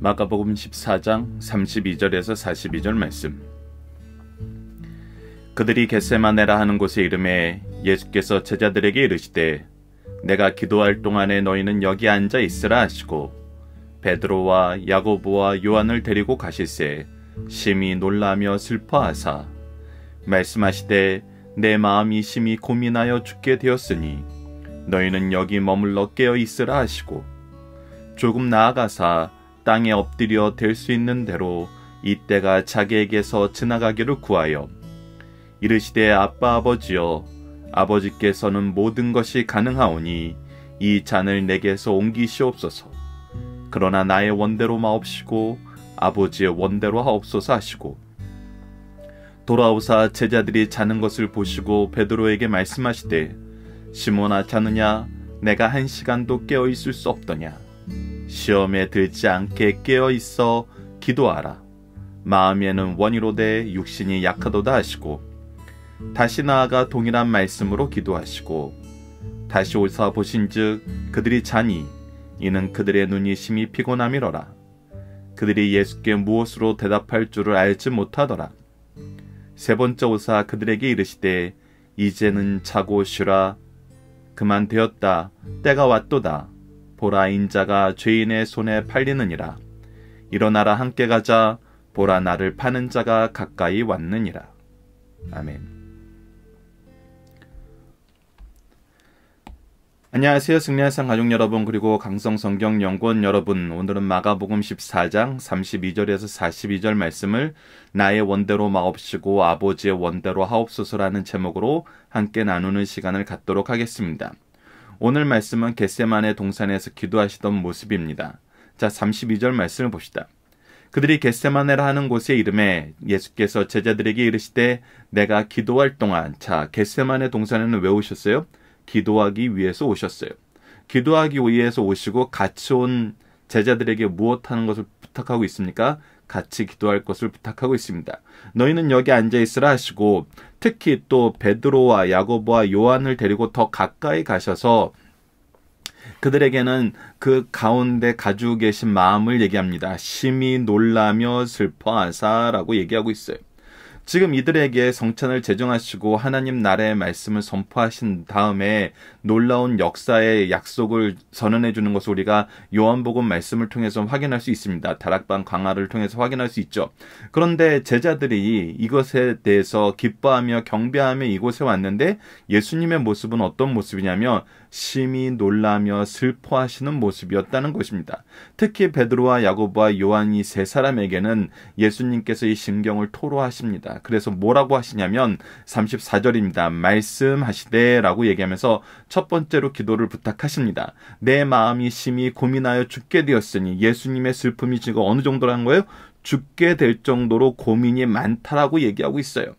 마가복음 14장 32절에서 42절 말씀. 그들이 겟세마네라 하는 곳에 이르매 예수께서 제자들에게 이르시되 내가 기도할 동안에 너희는 여기 앉아 있으라 하시고 베드로와 야고보와 요한을 데리고 가실새 심히 놀라며 슬퍼하사 말씀하시되 내 마음이 심히 고민하여 죽게 되었으니 너희는 여기 머물러 깨어 있으라 하시고 조금 나아가사 땅에 엎드려 될 수 있는 대로 이때가 자기에게서 지나가기를 구하여 이르시되 아빠 아버지여 아버지께서는 모든 것이 가능하오니 이 잔을 내게서 옮기시옵소서. 그러나 나의 원대로 마옵시고 아버지의 원대로 하옵소서 하시고 돌아오사 제자들이 자는 것을 보시고 베드로에게 말씀하시되 시몬아 자느냐 내가 1시간도 깨어 있을 수 없더냐. 시험에 들지 않게 깨어 있어 기도하라. 마음에는 원이로되 육신이 약하도다 하시고 다시 나아가 동일한 말씀으로 기도하시고 다시 오사 보신즉 그들이 자니 이는 그들의 눈이 심히 피곤함이로라. 그들이 예수께 무엇으로 대답할 줄을 알지 못하더라. 세 번째 오사 그들에게 이르시되 이제는 자고 쉬라. 그만 되었다. 때가 왔도다. 보라 인자가 죄인의 손에 팔리느니라. 일어나라 함께 가자. 보라 나를 파는 자가 가까이 왔느니라. 아멘. 안녕하세요. 승리한상 가족 여러분 그리고 강성성경연구원 여러분. 오늘은 마가복음 14장 32절에서 42절 말씀을 나의 원대로 마옵시고 아버지의 원대로 하옵소서라는 제목으로 함께 나누는 시간을 갖도록 하겠습니다. 오늘 말씀은 겟세마네 동산에서 기도하시던 모습입니다. 자, 32절 말씀을 봅시다. 그들이 겟세마네라 하는 곳에 이름에 예수께서 제자들에게 이르시되 내가 기도할 동안. 자, 겟세마네 동산에는 왜 오셨어요? 기도하기 위해서 오셨어요. 기도하기 위해서 오시고 같이 온 제자들에게 무엇하는 것을 부탁하고 있습니까? 같이 기도할 것을 부탁하고 있습니다. 너희는 여기 앉아있으라 하시고 특히 또 베드로와 야고보와 요한을 데리고 더 가까이 가셔서 그들에게는 그 가운데 가지고 계신 마음을 얘기합니다. 심히 놀라며 슬퍼하사라고 얘기하고 있어요. 지금 이들에게 성찬을 제정하시고 하나님 나라의 말씀을 선포하신 다음에 놀라운 역사의 약속을 선언해 주는 것을 우리가 요한복음 말씀을 통해서 확인할 수 있습니다. 다락방 강화를 통해서 확인할 수 있죠. 그런데 제자들이 이것에 대해서 기뻐하며 경배하며 이곳에 왔는데 예수님의 모습은 어떤 모습이냐면 심히 놀라며 슬퍼하시는 모습이었다는 것입니다. 특히 베드로와 야고보와 요한이 세 사람에게는 예수님께서 이 심경을 토로하십니다. 그래서 뭐라고 하시냐면 34절입니다. 말씀하시되 라고 얘기하면서 첫 번째로 기도를 부탁하십니다. 내 마음이 심히 고민하여 죽게 되었으니 예수님의 슬픔이 지금 어느 정도라는 거예요? 죽게 될 정도로 고민이 많다라고 얘기하고 있어요.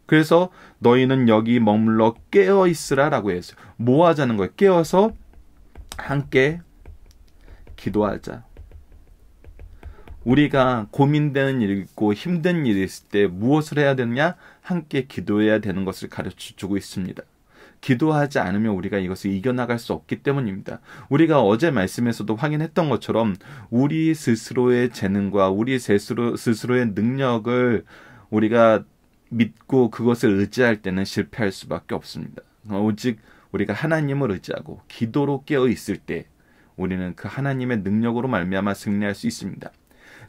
그래서 너희는 여기 머물러 깨어 있으라 라고 했어요. 뭐 하자는 거예요? 깨어서 함께 기도하자. 우리가 고민되는 일이 있고 힘든 일이 있을 때 무엇을 해야 되느냐? 함께 기도해야 되는 것을 가르쳐주고 있습니다. 기도하지 않으면 우리가 이것을 이겨나갈 수 없기 때문입니다. 우리가 어제 말씀에서도 확인했던 것처럼 우리 스스로의 재능과 우리 스스로의 능력을 우리가 믿고 그것을 의지할 때는 실패할 수밖에 없습니다. 오직 우리가 하나님을 의지하고 기도로 깨어 있을 때 우리는 그 하나님의 능력으로 말미암아 승리할 수 있습니다.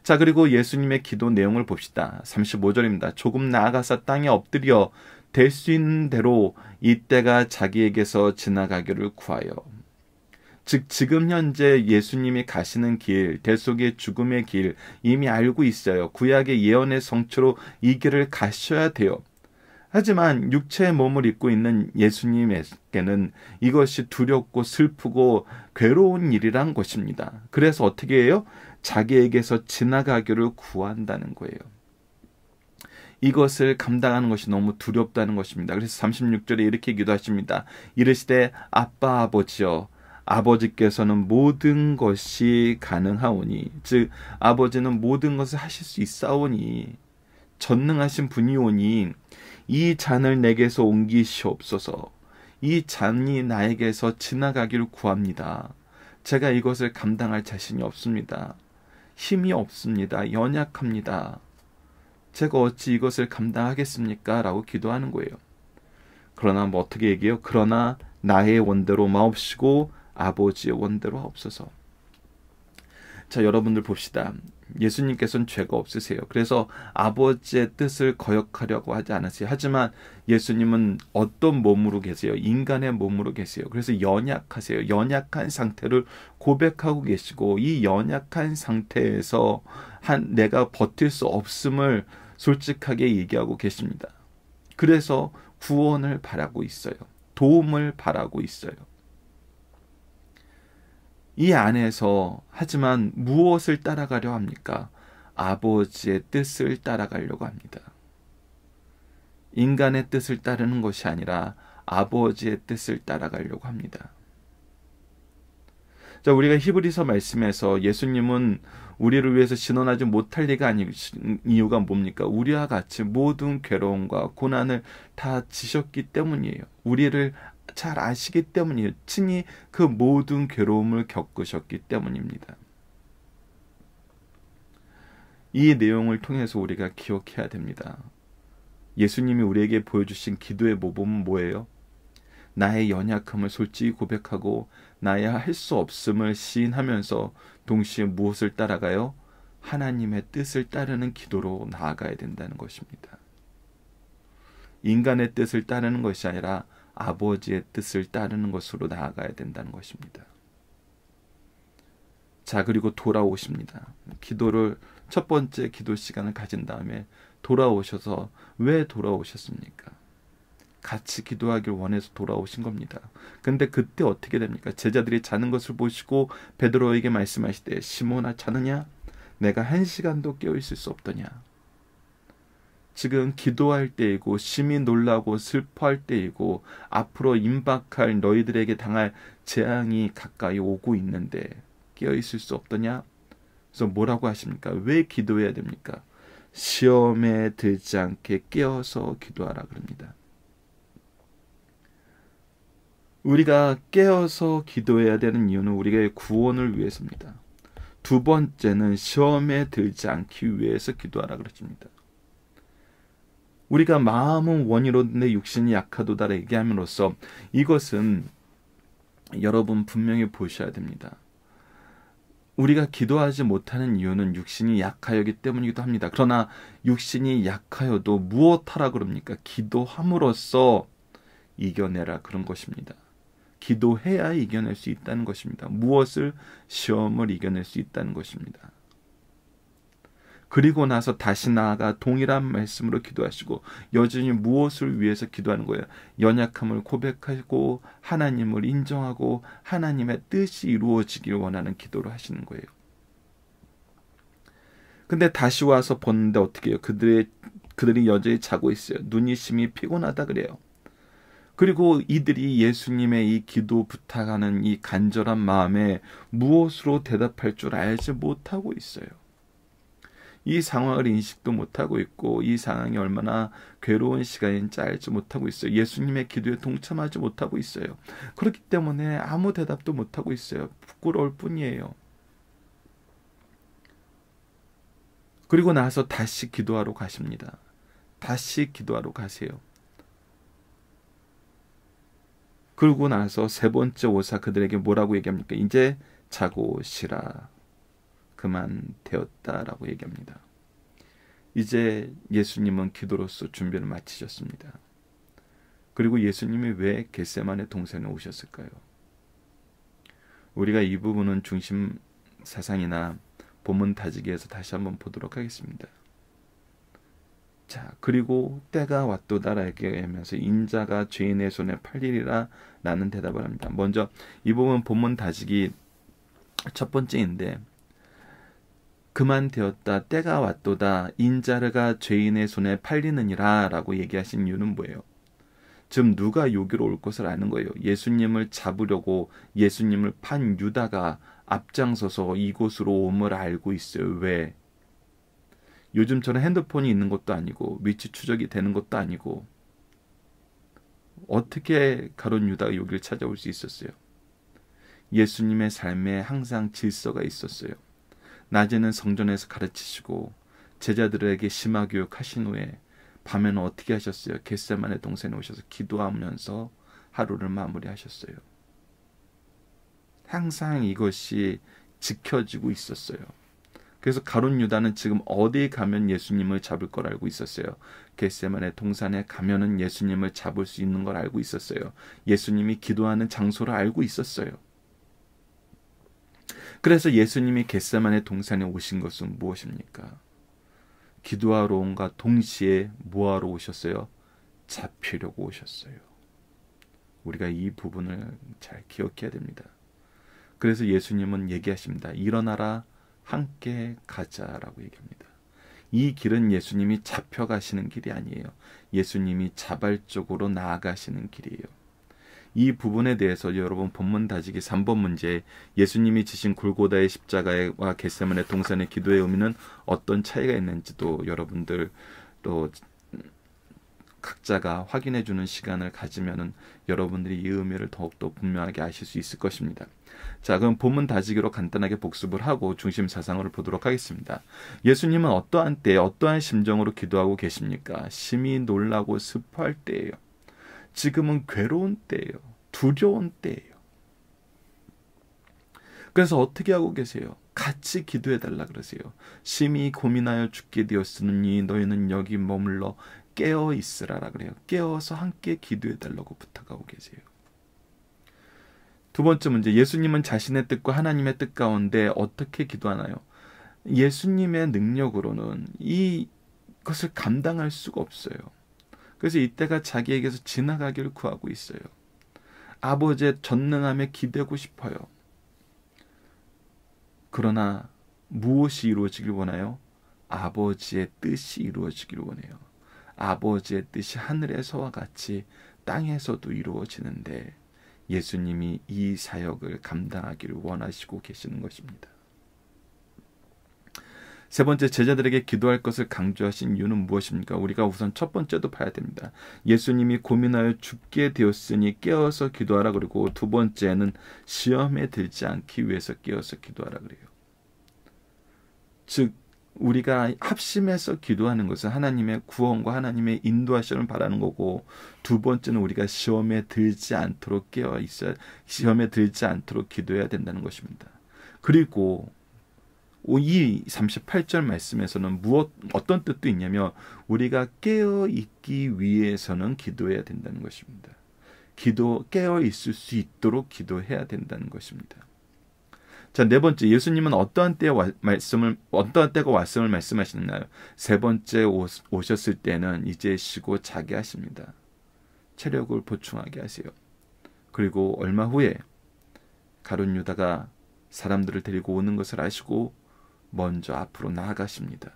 자, 그리고 예수님의 기도 내용을 봅시다. 35절입니다. 조금 나아가서 땅에 엎드려 될 수 있는 대로 이때가 자기에게서 지나가기를 구하여. 즉 지금 현재 예수님이 가시는 길, 대속의 죽음의 길 이미 알고 있어요. 구약의 예언의 성취로 이 길을 가셔야 돼요. 하지만 육체의 몸을 입고 있는 예수님에게는 이것이 두렵고 슬프고 괴로운 일이란 것입니다. 그래서 어떻게 해요? 자기에게서 지나가기를 구한다는 거예요. 이것을 감당하는 것이 너무 두렵다는 것입니다. 그래서 36절에 이렇게 기도하십니다. 이르시되 아빠 아버지여 아버지께서는 모든 것이 가능하오니 즉 아버지는 모든 것을 하실 수 있사오니 전능하신 분이오니 이 잔을 내게서 옮기시옵소서. 이 잔이 나에게서 지나가기를 구합니다. 제가 이것을 감당할 자신이 없습니다. 힘이 없습니다. 연약합니다. 제가 어찌 이것을 감당하겠습니까? 라고 기도하는 거예요. 그러나 뭐 어떻게 얘기해요? 그러나 나의 원대로 마옵시고 아버지의 원대로 하옵소서. 자, 여러분들 봅시다. 예수님께서는 죄가 없으세요. 그래서 아버지의 뜻을 거역하려고 하지 않으세요. 하지만 예수님은 어떤 몸으로 계세요? 인간의 몸으로 계세요. 그래서 연약하세요. 연약한 상태를 고백하고 계시고 이 연약한 상태에서 내가 버틸 수 없음을 솔직하게 얘기하고 계십니다. 그래서 구원을 바라고 있어요. 도움을 바라고 있어요. 이 안에서 하지만 무엇을 따라가려 합니까? 아버지의 뜻을 따라가려고 합니다. 인간의 뜻을 따르는 것이 아니라 아버지의 뜻을 따라가려고 합니다. 자, 우리가 히브리서 말씀에서 예수님은 우리를 위해서 신원하지 못할 리가 아닌 이유가 뭡니까? 우리와 같이 모든 괴로움과 고난을 다 지셨기 때문이에요. 우리를 잘 아시기 때문이에요. 친히 그 모든 괴로움을 겪으셨기 때문입니다. 이 내용을 통해서 우리가 기억해야 됩니다. 예수님이 우리에게 보여주신 기도의 모범은 뭐예요? 나의 연약함을 솔직히 고백하고 나의 할 수 없음을 시인하면서 동시에 무엇을 따라가요? 하나님의 뜻을 따르는 기도로 나아가야 된다는 것입니다. 인간의 뜻을 따르는 것이 아니라 아버지의 뜻을 따르는 것으로 나아가야 된다는 것입니다. 자, 그리고 돌아오십니다. 기도를 첫 번째 기도 시간을 가진 다음에 돌아오셔서 왜 돌아오셨습니까? 같이 기도하길 원해서 돌아오신 겁니다. 근데 그때 어떻게 됩니까? 제자들이 자는 것을 보시고 베드로에게 말씀하시되 시몬아 자느냐? 내가 1시간도 깨어있을 수 없더냐? 지금 기도할 때이고 심히 놀라고 슬퍼할 때이고 앞으로 임박할 너희들에게 당할 재앙이 가까이 오고 있는데 깨어있을 수 없더냐? 그래서 뭐라고 하십니까? 왜 기도해야 됩니까? 시험에 들지 않게 깨어서 기도하라 그럽니다. 우리가 깨어서 기도해야 되는 이유는 우리의 구원을 위해서입니다. 두 번째는 시험에 들지 않기 위해서 기도하라 그러십니다. 우리가 마음은 원이로운데 육신이 약하도다 얘기함으로써 이것은 여러분 분명히 보셔야 됩니다. 우리가 기도하지 못하는 이유는 육신이 약하여기 때문이기도 합니다. 그러나 육신이 약하여도 무엇하라 그럽니까? 기도함으로써 이겨내라 그런 것입니다. 기도해야 이겨낼 수 있다는 것입니다. 무엇을? 시험을 이겨낼 수 있다는 것입니다. 그리고 나서 다시 나아가 동일한 말씀으로 기도하시고 여전히 무엇을 위해서 기도하는 거예요? 연약함을 고백하고 하나님을 인정하고 하나님의 뜻이 이루어지길 원하는 기도를 하시는 거예요. 근데 다시 와서 보는데 어떻게 해요? 그들이 여전히 자고 있어요. 눈이 심히 피곤하다 그래요. 그리고 이들이 예수님의 이 기도 부탁하는 이 간절한 마음에 무엇으로 대답할 줄 알지 못하고 있어요. 이 상황을 인식도 못하고 있고 이 상황이 얼마나 괴로운 시간인지 알지 못하고 있어요. 예수님의 기도에 동참하지 못하고 있어요. 그렇기 때문에 아무 대답도 못하고 있어요. 부끄러울 뿐이에요. 그리고 나서 다시 기도하러 가십니다. 다시 기도하러 가세요. 그러고 나서 세 번째 오사 그들에게 뭐라고 얘기합니까? 이제 자고 쉬라. 그만 되었다라고 얘기합니다. 이제 예수님은 기도로서 준비를 마치셨습니다. 그리고 예수님이 왜 겟세마네 동산에 오셨을까요? 우리가 이 부분은 중심 사상이나 본문 다지기에서 다시 한번 보도록 하겠습니다. 자, 그리고 때가 왔도다라게 하면서 인자가 죄인의 손에 팔리리라 라는 대답을 합니다. 먼저 이 부분 본문 다지기 첫 번째인데 그만 되었다 때가 왔도다 인자가 죄인의 손에 팔리느니라 라고 얘기하신 이유는 뭐예요? 지금 누가 여기로 올 것을 아는 거예요. 예수님을 잡으려고 예수님을 판 유다가 앞장서서 이곳으로 옴을 알고 있어요. 왜? 요즘처럼 핸드폰이 있는 것도 아니고 위치 추적이 되는 것도 아니고 어떻게 가룟 유다가 여기를 찾아올 수 있었어요? 예수님의 삶에 항상 질서가 있었어요. 낮에는 성전에서 가르치시고 제자들에게 심화 교육하신 후에 밤에는 어떻게 하셨어요? 겟세마네 동산에 오셔서 기도하면서 하루를 마무리하셨어요. 항상 이것이 지켜지고 있었어요. 그래서 가룟 유다는 지금 어디에 가면 예수님을 잡을 걸 알고 있었어요. 겟세마네 동산에 가면은 예수님을 잡을 수 있는 걸 알고 있었어요. 예수님이 기도하는 장소를 알고 있었어요. 그래서 예수님이 겟세마네 동산에 오신 것은 무엇입니까? 기도하러 온과 동시에 뭐하러 오셨어요? 잡히려고 오셨어요. 우리가 이 부분을 잘 기억해야 됩니다. 그래서 예수님은 얘기하십니다. 일어나라, 함께 가자라고 얘기합니다. 이 길은 예수님이 잡혀가시는 길이 아니에요. 예수님이 자발적으로 나아가시는 길이에요. 이 부분에 대해서 여러분 본문 다지기 3번 문제, 예수님이 지신 골고다의 십자가와 겟세마네 동산의 기도의 의미는 어떤 차이가 있는지도 여러분들 또 각자가 확인해 주는 시간을 가지면은 여러분들이 이 의미를 더욱더 분명하게 아실 수 있을 것입니다. 자, 그럼 본문 다지기로 간단하게 복습을 하고 중심 사상을 보도록 하겠습니다. 예수님은 어떠한 때 어떠한 심정으로 기도하고 계십니까? 심히 놀라고 슬퍼할 때예요. 지금은 괴로운 때예요. 두려운 때예요. 그래서 어떻게 하고 계세요? 같이 기도해달라 그러세요. 심히 고민하여 죽게 되었으니 너희는 여기 머물러 깨어 있으라라 그래요. 깨어서 함께 기도해달라고 부탁하고 계세요. 두 번째 문제, 예수님은 자신의 뜻과 하나님의 뜻 가운데 어떻게 기도하나요? 예수님의 능력으로는 이것을 감당할 수가 없어요. 그래서 이때가 자기에게서 지나가기를 구하고 있어요. 아버지의 전능함에 기대고 싶어요. 그러나 무엇이 이루어지길 원해요? 아버지의 뜻이 이루어지길 원해요. 아버지의 뜻이 하늘에서와 같이 땅에서도 이루어지는데 예수님이 이 사역을 감당하기를 원하시고 계시는 것입니다. 세 번째, 제자들에게 기도할 것을 강조하신 이유는 무엇입니까? 우리가 우선 첫 번째도 봐야 됩니다. 예수님이 고민하여 죽게 되었으니 깨어서 기도하라 그러고, 두 번째는 시험에 들지 않기 위해서 깨어서 기도하라 그래요. 즉 우리가 합심해서 기도하는 것은 하나님의 구원과 하나님의 인도하심을 바라는 거고, 두 번째는 우리가 시험에 들지 않도록 깨어 있어야, 시험에 들지 않도록 기도해야 된다는 것입니다. 그리고 이 38절 말씀에서는 어떤 뜻도 있냐면, 우리가 깨어 있기 위해서는 기도해야 된다는 것입니다. 깨어 있을 수 있도록 기도해야 된다는 것입니다. 자, 네 번째, 예수님은 어떠한 때가 왔음을 말씀하시나요? 세 번째 오셨을 때는 이제 쉬고 자게 하십니다. 체력을 보충하게 하세요. 그리고 얼마 후에 가룟 유다가 사람들을 데리고 오는 것을 아시고 먼저 앞으로 나아가십니다.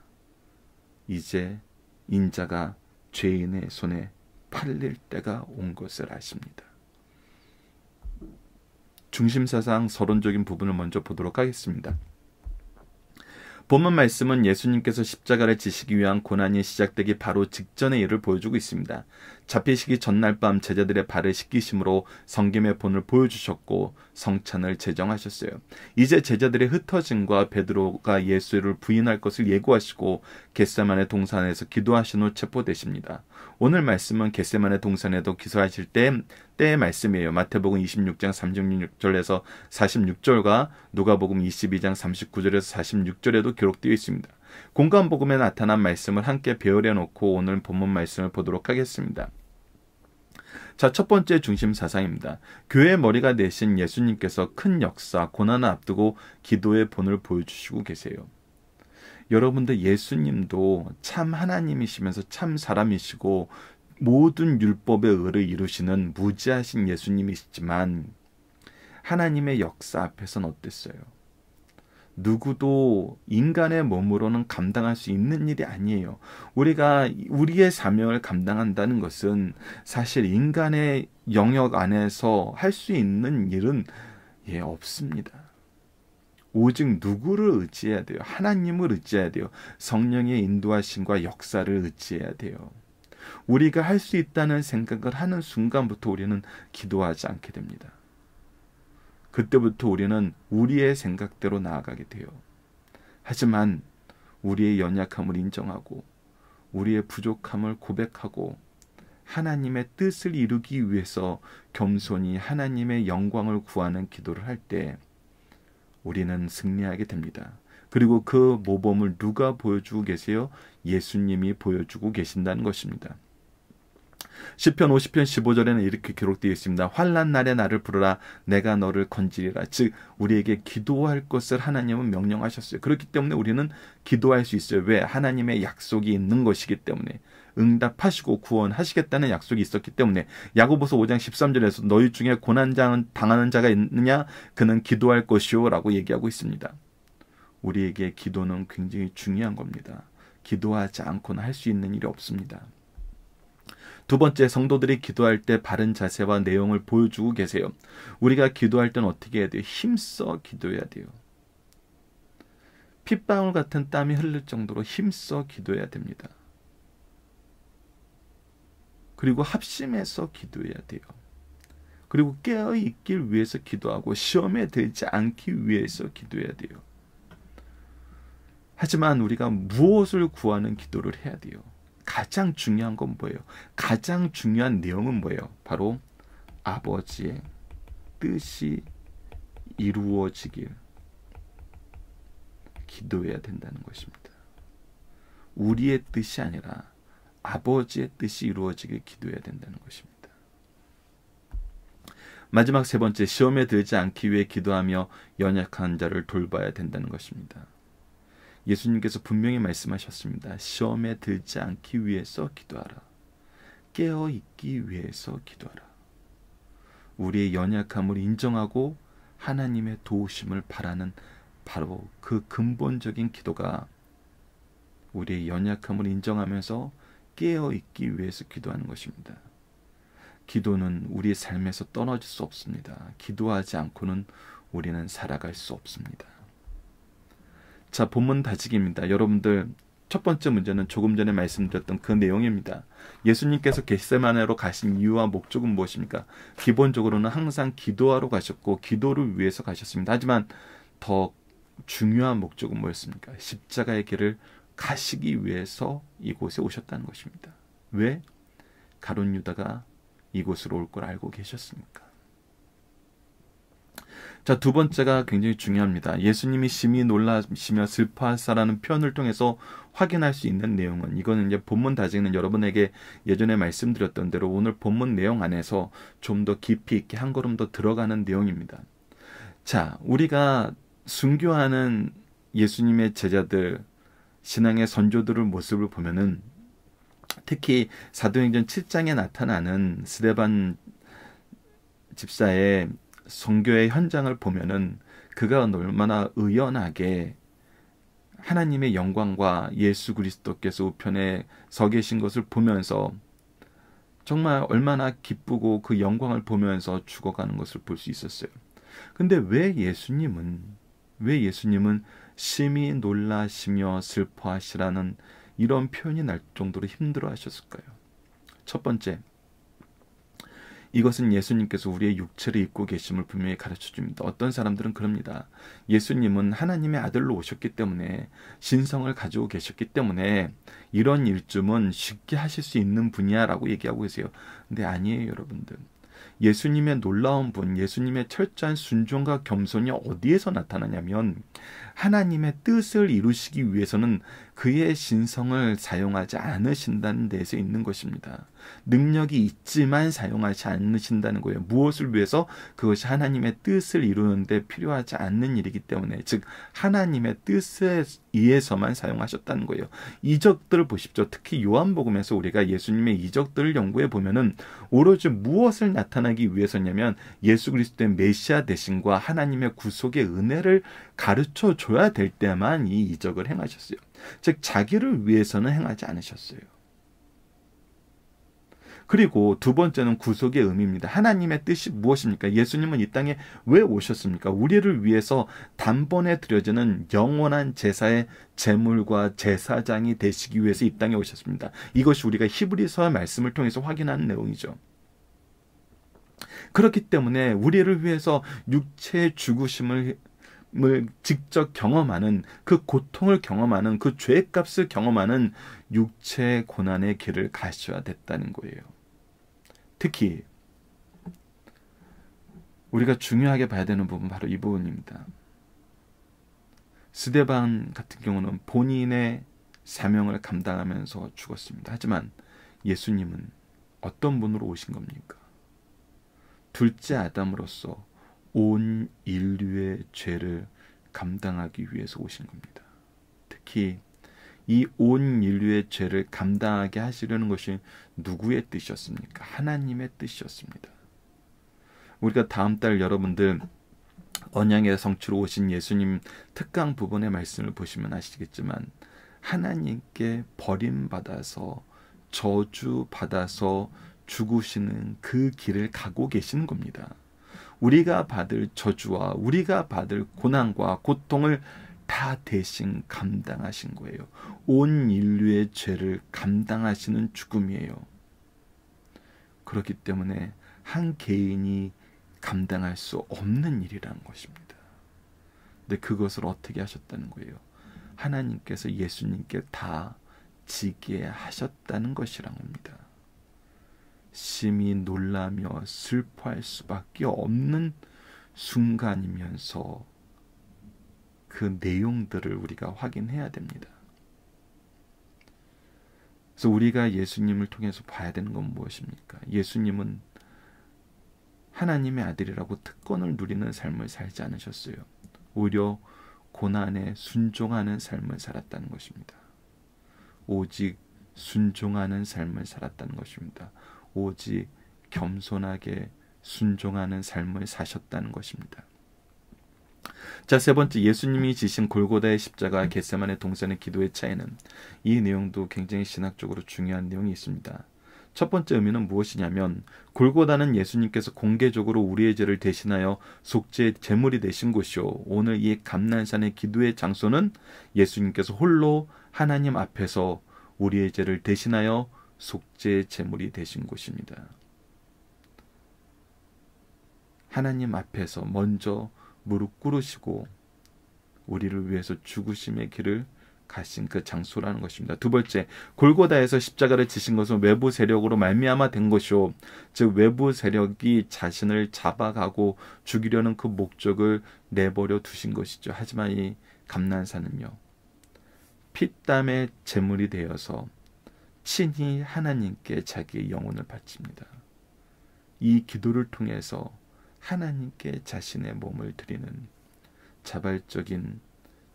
이제 인자가 죄인의 손에 팔릴 때가 온 것을 아십니다. 중심사상 서론적인 부분을 먼저 보도록 하겠습니다. 본문 말씀은 예수님께서 십자가를 지시기 위한 고난이 시작되기 바로 직전의 일을 보여주고 있습니다. 잡히시기 전날 밤 제자들의 발을 씻기심으로 성김의 본을 보여주셨고 성찬을 제정하셨어요. 이제 제자들의 흩어짐과 베드로가 예수를 부인할 것을 예고하시고 겟세마네 동산에서 기도하신 후 체포되십니다. 오늘 말씀은 겟세마네 동산에도 기도하실 때의 말씀이에요. 마태복음 26장 36절에서 46절과 누가복음 22장 39절에서 46절에도 기록되어 있습니다. 공관복음에 나타난 말씀을 함께 배열해 놓고 오늘 본문 말씀을 보도록 하겠습니다. 자, 첫 번째 중심 사상입니다. 교회의 머리가 되신 예수님께서 큰 역사, 고난을 앞두고 기도의 본을 보여주시고 계세요. 여러분들, 예수님도 참 하나님이시면서 참 사람이시고 모든 율법의 의를 이루시는 무지하신 예수님이시지만 하나님의 역사 앞에서는 어땠어요? 누구도 인간의 몸으로는 감당할 수 있는 일이 아니에요. 우리가 우리의 사명을 감당한다는 것은 사실 인간의 영역 안에서 할 수 있는 일은 없습니다. 오직 누구를 의지해야 돼요? 하나님을 의지해야 돼요. 성령의 인도하심과 역사를 의지해야 돼요. 우리가 할 수 있다는 생각을 하는 순간부터 우리는 기도하지 않게 됩니다. 그때부터 우리는 우리의 생각대로 나아가게 돼요. 하지만 우리의 연약함을 인정하고 우리의 부족함을 고백하고 하나님의 뜻을 이루기 위해서 겸손히 하나님의 영광을 구하는 기도를 할 때 우리는 승리하게 됩니다. 그리고 그 모범을 누가 보여주고 계세요? 예수님이 보여주고 계신다는 것입니다. 시편 50편 15절에는 이렇게 기록되어 있습니다. 환난 날에 나를 부르라 내가 너를 건지리라. 즉 우리에게 기도할 것을 하나님은 명령하셨어요. 그렇기 때문에 우리는 기도할 수 있어요. 왜? 하나님의 약속이 있는 것이기 때문에, 응답하시고 구원하시겠다는 약속이 있었기 때문에. 야고보서 5장 13절에서 너희 중에 고난 당하는 자가 있느냐? 그는 기도할 것이요 라고 얘기하고 있습니다. 우리에게 기도는 굉장히 중요한 겁니다. 기도하지 않고는 할 수 있는 일이 없습니다. 두 번째, 성도들이 기도할 때 바른 자세와 내용을 보여주고 계세요. 우리가 기도할 때는 어떻게 해야 돼요? 힘써 기도해야 돼요. 핏방울 같은 땀이 흐를 정도로 힘써 기도해야 됩니다. 그리고 합심해서 기도해야 돼요. 그리고 깨어있길 위해서 기도하고 시험에 들지 않기 위해서 기도해야 돼요. 하지만 우리가 무엇을 구하는 기도를 해야 돼요? 가장 중요한 건 뭐예요? 가장 중요한 내용은 뭐예요? 바로 아버지의 뜻이 이루어지길 기도해야 된다는 것입니다. 우리의 뜻이 아니라 아버지의 뜻이 이루어지길 기도해야 된다는 것입니다. 마지막 세 번째, 시험에 들지 않기 위해 기도하며 연약한 자를 돌봐야 된다는 것입니다. 예수님께서 분명히 말씀하셨습니다. 시험에 들지 않기 위해서 기도하라. 깨어있기 위해서 기도하라. 우리의 연약함을 인정하고 하나님의 도우심을 바라는 바로 그 근본적인 기도가 우리의 연약함을 인정하면서 깨어있기 위해서 기도하는 것입니다. 기도는 우리의 삶에서 떨어질 수 없습니다. 기도하지 않고는 우리는 살아갈 수 없습니다. 자, 본문 다지기입니다. 여러분들, 첫 번째 문제는 조금 전에 말씀드렸던 그 내용입니다. 예수님께서 겟세마네로 가신 이유와 목적은 무엇입니까? 기본적으로는 항상 기도하러 가셨고 기도를 위해서 가셨습니다. 하지만 더 중요한 목적은 뭐였습니까? 십자가의 길을 가시기 위해서 이곳에 오셨다는 것입니다. 왜? 가룟 유다가 이곳으로 올 걸 알고 계셨습니까? 자, 두 번째가 굉장히 중요합니다. 예수님이 심히 놀라시며 슬퍼하사라는 표현을 통해서 확인할 수 있는 내용은, 이거는 이제 본문 다지기는 여러분에게 예전에 말씀드렸던 대로 오늘 본문 내용 안에서 좀 더 깊이 있게 한 걸음 더 들어가는 내용입니다. 자, 우리가 순교하는 예수님의 제자들, 신앙의 선조들의 모습을 보면은, 특히 사도행전 7장에 나타나는 스데반 집사의 선교의 현장을 보면은 그가 얼마나 의연하게 하나님의 영광과 예수 그리스도께서 우편에 서 계신 것을 보면서 정말 얼마나 기쁘고 그 영광을 보면서 죽어가는 것을 볼 수 있었어요. 근데 왜 예수님은 심히 놀라시며 슬퍼하시라는 이런 표현이 날 정도로 힘들어 하셨을까요? 첫 번째, 이것은 예수님께서 우리의 육체를 입고 계심을 분명히 가르쳐줍니다. 어떤 사람들은 그럽니다. 예수님은 하나님의 아들로 오셨기 때문에, 신성을 가지고 계셨기 때문에 이런 일쯤은 쉽게 하실 수 있는 분이야 라고 얘기하고 계세요. 근데 아니에요, 여러분들. 예수님의 놀라운 분, 예수님의 철저한 순종과 겸손이 어디에서 나타나냐면, 하나님의 뜻을 이루시기 위해서는 그의 신성을 사용하지 않으신다는 데서 있는 것입니다. 능력이 있지만 사용하지 않으신다는 거예요. 무엇을 위해서? 그것이 하나님의 뜻을 이루는데 필요하지 않는 일이기 때문에, 즉 하나님의 뜻에 의해서만 사용하셨다는 거예요. 이적들을 보십시오. 특히 요한복음에서 우리가 예수님의 이적들을 연구해 보면은 오로지 무엇을 나타나기 위해서냐면 예수 그리스도의 메시아 되심과 하나님의 구속의 은혜를 가르쳐 줘야 될 때만 이 이적을 행하셨어요. 즉 자기를 위해서는 행하지 않으셨어요. 그리고 두 번째는 구속의 의미입니다. 하나님의 뜻이 무엇입니까? 예수님은 이 땅에 왜 오셨습니까? 우리를 위해서 단번에 드려지는 영원한 제사의 제물과 제사장이 되시기 위해서 이 땅에 오셨습니다. 이것이 우리가 히브리서의 말씀을 통해서 확인하는 내용이죠. 그렇기 때문에 우리를 위해서 육체의 죽으심을 직접 경험하는, 그 고통을 경험하는, 그 죄값을 경험하는 육체의 고난의 길을 가셔야 됐다는 거예요. 특히 우리가 중요하게 봐야 되는 부분, 바로 이 부분입니다. 스데반 같은 경우는 본인의 사명을 감당하면서 죽었습니다. 하지만 예수님은 어떤 분으로 오신 겁니까? 둘째 아담으로서 온 인류의 죄를 감당하기 위해서 오신 겁니다. 특히 이 온 인류의 죄를 감당하게 하시려는 것이 누구의 뜻이었습니까? 하나님의 뜻이었습니다. 우리가 다음 달 여러분들 언약의 성취로 오신 예수님 특강 부분의 말씀을 보시면 아시겠지만, 하나님께 버림받아서 저주받아서 죽으시는 그 길을 가고 계시는 겁니다. 우리가 받을 저주와 우리가 받을 고난과 고통을 다 대신 감당하신 거예요. 온 인류의 죄를 감당하시는 죽음이에요. 그렇기 때문에 한 개인이 감당할 수 없는 일이라는 것입니다. 근데 그것을 어떻게 하셨다는 거예요? 하나님께서 예수님께 다 지게 하셨다는 것이란 겁니다. 심히 놀라며 슬퍼할 수밖에 없는 순간이면서 그 내용들을 우리가 확인해야 됩니다. 그래서 우리가 예수님을 통해서 봐야 되는 건 무엇입니까? 예수님은 하나님의 아들이라고 특권을 누리는 삶을 살지 않으셨어요. 오히려 고난에 순종하는 삶을 살았다는 것입니다. 오직 순종하는 삶을 살았다는 것입니다. 오직 겸손하게 순종하는 삶을 사셨다는 것입니다. 자, 세 번째, 예수님이 지신 골고다의 십자가와 겟세마네 동산의 기도의 차이는, 이 내용도 굉장히 신학적으로 중요한 내용이 있습니다. 첫 번째 의미는 무엇이냐면, 골고다는 예수님께서 공개적으로 우리의 죄를 대신하여 속죄의 제물이 되신 곳이요, 오늘 이 감난산의 기도의 장소는 예수님께서 홀로 하나님 앞에서 우리의 죄를 대신하여 속죄의 제물이 되신 곳입니다. 하나님 앞에서 먼저 무릎 꿇으시고 우리를 위해서 죽으심의 길을 가신 그 장소라는 것입니다. 두 번째, 골고다에서 십자가를 지신 것은 외부 세력으로 말미암아 된 것이요, 즉 외부 세력이 자신을 잡아가고 죽이려는 그 목적을 내버려 두신 것이죠. 하지만 이 감난산은요, 피땀의 제물이 되어서 친히 하나님께 자기의 영혼을 바칩니다. 이 기도를 통해서 하나님께 자신의 몸을 드리는 자발적인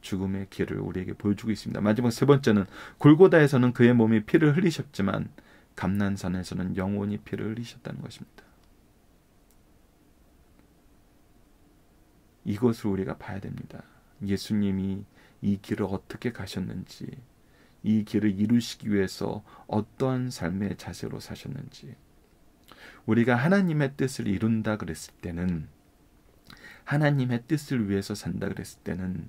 죽음의 길을 우리에게 보여주고 있습니다. 마지막 세 번째는, 골고다에서는 그의 몸이 피를 흘리셨지만 감난산에서는 영원히 피를 흘리셨다는 것입니다. 이것을 우리가 봐야 됩니다. 예수님이 이 길을 어떻게 가셨는지, 이 길을 이루시기 위해서 어떠한 삶의 자세로 사셨는지. 우리가 하나님의 뜻을 이룬다 그랬을 때는, 하나님의 뜻을 위해서 산다 그랬을 때는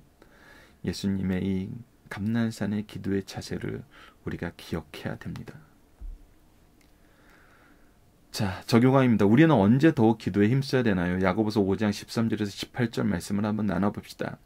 예수님의 이 감난산의 기도의 자세를 우리가 기억해야 됩니다. 자, 적용함입니다. 우리는 언제 더욱 기도에 힘써야 되나요? 야고보서 5장 13절에서 18절 말씀을 한번 나눠봅시다.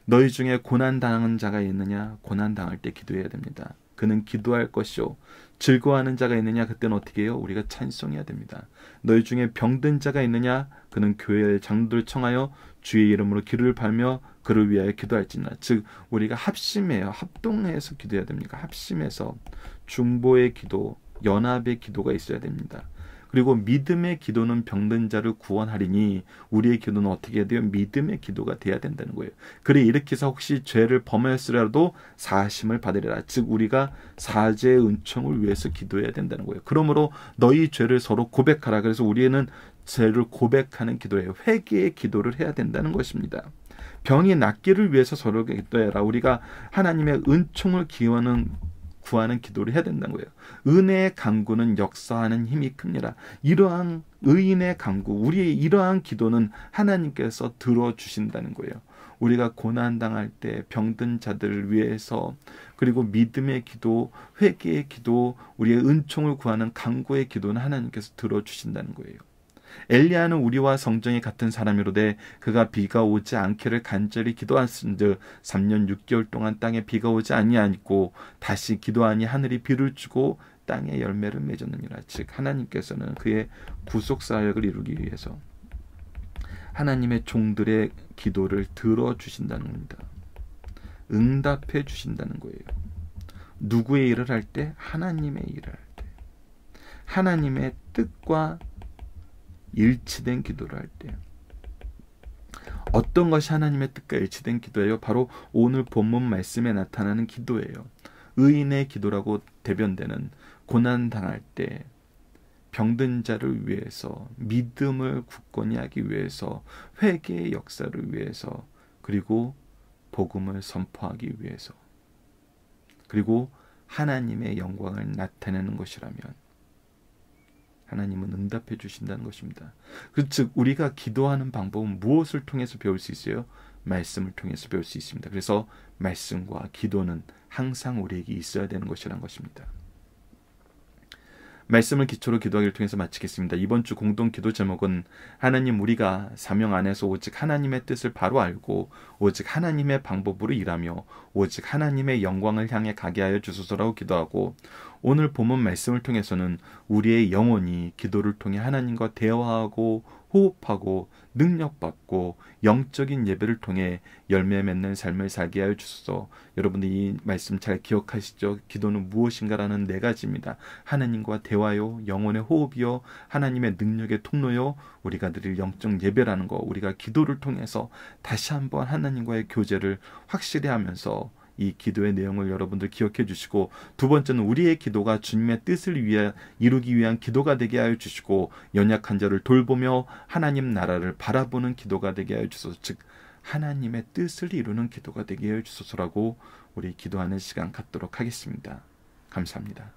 너희 중에 고난당하는 자가 있느냐? 고난당할 때 기도해야 됩니다. 그는 기도할 것이요, 즐거워하는 자가 있느냐? 그때는 어떻게 해요? 우리가 찬송해야 됩니다. 너희 중에 병든 자가 있느냐? 그는 교회의 장로들 청하여 주의 이름으로 기도를 팔며 그를 위하여 기도할지니라. 즉 우리가 합심해요. 합동해서 기도해야 됩니다. 합심해서 중보의 기도, 연합의 기도가 있어야 됩니다. 그리고 믿음의 기도는 병든 자를 구원하리니, 우리의 기도는 어떻게 해야 돼요? 믿음의 기도가 돼야 된다는 거예요. 그래 일으켜서 혹시 죄를 범하였으라도 사하심을 받으리라. 즉 우리가 사죄의 은총을 위해서 기도해야 된다는 거예요. 그러므로 너희 죄를 서로 고백하라. 그래서 우리는 죄를 고백하는 기도예요. 회개의 기도를 해야 된다는 것입니다. 병이 낫기를 위해서 서로 기도해라. 우리가 하나님의 은총을 구하는 기도를 해야 된다는 거예요. 은혜의 강구는 역사하는 힘이 큽니다. 이러한 의인의 강구, 우리의 이러한 기도는 하나님께서 들어주신다는 거예요. 우리가 고난당할 때 병든 자들을 위해서, 그리고 믿음의 기도, 회개의 기도, 우리의 은총을 구하는 강구의 기도는 하나님께서 들어주신다는 거예요. 엘리야는 우리와 성정이 같은 사람이로되 그가 비가 오지 않기를 간절히 기도하신즉 3년 6개월 동안 땅에 비가 오지 아니하니고 다시 기도하니 하늘이 비를 주고 땅에 열매를 맺었느니라. 즉 하나님께서는 그의 구속 사역을 이루기 위해서 하나님의 종들의 기도를 들어주신다는 겁니다. 응답해 주신다는 거예요. 누구의 일을 할 때? 하나님의 일을 할 때. 하나님의 뜻과 일치된 기도를 할 때. 어떤 것이 하나님의 뜻과 일치된 기도예요? 바로 오늘 본문 말씀에 나타나는 기도예요. 의인의 기도라고 대변되는 고난당할 때 병든 자를 위해서, 믿음을 굳건히 하기 위해서, 회개의 역사를 위해서, 그리고 복음을 선포하기 위해서, 그리고 하나님의 영광을 나타내는 것이라면 하나님은 응답해 주신다는 것입니다. 즉 우리가 기도하는 방법은 무엇을 통해서 배울 수 있어요? 말씀을 통해서 배울 수 있습니다. 그래서 말씀과 기도는 항상 우리에게 있어야 되는 것이라는 것입니다. 말씀을 기초로 기도하기를 통해서 마치겠습니다. 이번 주 공동 기도 제목은 하나님, 우리가 사명 안에서 오직 하나님의 뜻을 바로 알고 오직 하나님의 방법으로 일하며 오직 하나님의 영광을 향해 가게 하여 주소서라고 기도하고, 오늘 본문 말씀을 통해서는 우리의 영혼이 기도를 통해 하나님과 대화하고 호흡하고 능력받고 영적인 예배를 통해 열매 맺는 삶을 살게 하여 주소서. 여러분들 이 말씀 잘 기억하시죠? 기도는 무엇인가라는 4가지입니다. 하나님과 대화요, 영혼의 호흡이요, 하나님의 능력의 통로요, 우리가 드릴 영적 예배라는 거, 우리가 기도를 통해서 다시 한번 하나님과의 교제를 확실히 하면서 이 기도의 내용을 여러분들 기억해 주시고, 두 번째는 우리의 기도가 주님의 뜻을 이루기 위한 기도가 되게 하여 주시고, 연약한 자를 돌보며 하나님 나라를 바라보는 기도가 되게 하여 주소서. 즉 하나님의 뜻을 이루는 기도가 되게 하여 주소서라고 우리 기도하는 시간 갖도록 하겠습니다. 감사합니다.